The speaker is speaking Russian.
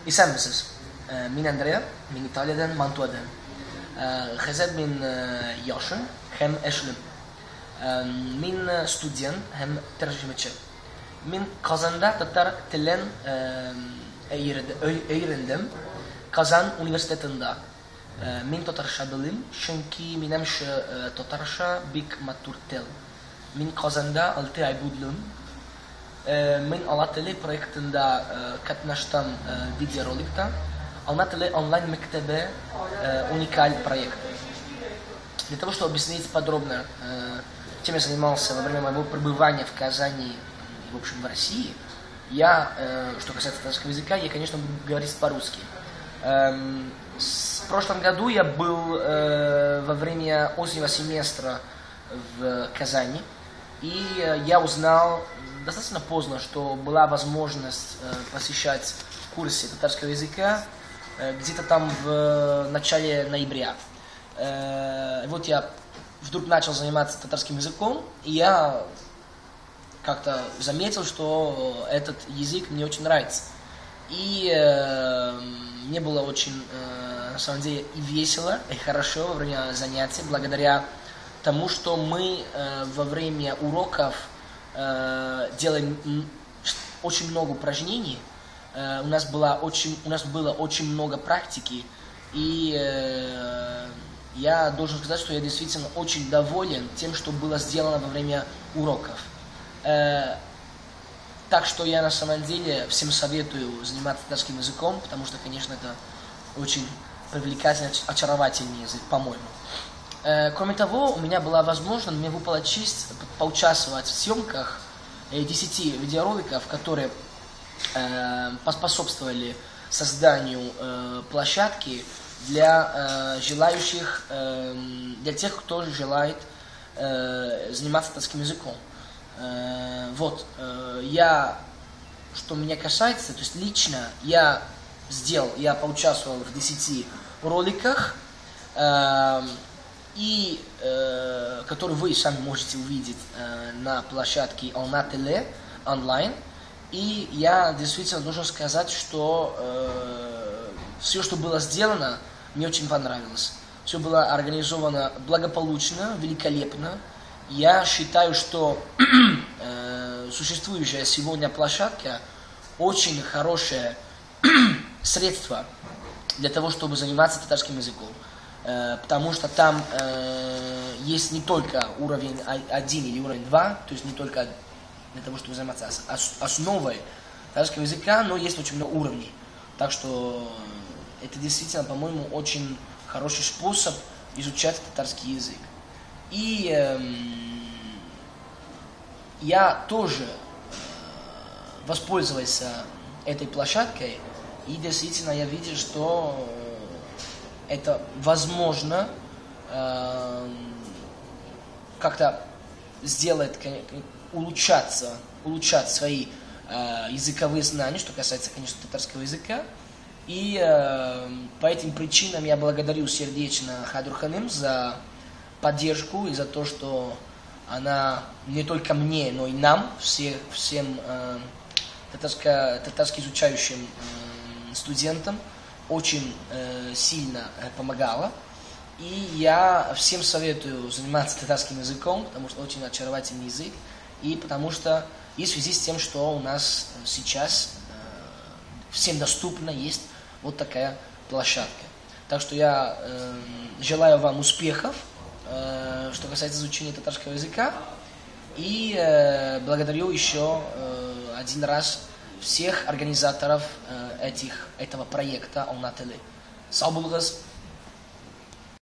İsem min Andrea, min İtalya'dan, Mantua'dan. Hazır min yaşın, hem eşlim. Min studyen, hem tercümeçi. Min Kazan'da Tatar tilin öğrendim. Kazan Üniversitesi'nde. Min Tatarşa bilim, çünkü minimş Tatarşa bik matur tel. Min Kazan'da 6 ay budlum. Min Almatili проектында katnaştım videorolikta. Almatili онлайн мектебе уникальный проект. Для того, чтобы объяснить подробно, чем я занимался во время моего пребывания в Казани, в общем, в России, я, что касается татарского языка, я, конечно, буду говорить по-русски. В прошлом году я был во время осеннего семестра в Казани, и я узнал достаточно поздно, что была возможность посещать курсы татарского языка где-то там в начале ноября. Вот я вдруг начал заниматься татарским языком, и я как-то заметил, что этот язык мне очень нравится. И мне было очень, на самом деле, и весело, и хорошо во время занятий, благодаря тому, что мы во время уроков делаем очень много упражнений. У нас было очень много практики, и я должен сказать, что я действительно очень доволен тем, что было сделано во время уроков. Так что я на самом деле всем советую заниматься татарским языком, потому что, конечно, это очень привлекательный, очаровательный язык, по-моему. Кроме того, у меня была возможность, мне выпала честь поучаствовать в съемках 10 видеороликов, которые поспособствовали созданию площадки для желающих, для тех, кто желает заниматься татарским языком. Вот, что меня касается, то есть лично я поучаствовал в 10 роликах, и которые вы сами можете увидеть на площадке Almatili онлайн. И я действительно должен сказать, что все, что было сделано, мне очень понравилось. Все было организовано благополучно, великолепно. Я считаю, что существующая сегодня площадка очень хорошее средство для того, чтобы заниматься татарским языком. Потому что там есть не только уровень 1 или уровень 2, то есть не только для того, чтобы заниматься основой татарского языка, но есть очень много уровней. Так что это действительно, по-моему, очень хороший способ изучать татарский язык. И я тоже воспользовался этой площадкой, и действительно я видел, что это возможно как-то сделать, улучшать свои языковые знания, что касается, конечно, татарского языка. И по этим причинам я благодарю сердечно Хайдур Ханым за поддержку и за то, что она не только мне, но и нам, всем татарски изучающим студентам, очень сильно помогала. И я всем советую заниматься татарским языком, потому что очень очаровательный язык, и потому что и в связи с тем, что у нас сейчас всем доступно есть вот такая площадка. Так что я желаю вам успехов, что касается изучения татарского языка, и благодарю еще один раз всех организаторов этого проекта Almatili. Сау булыгыз!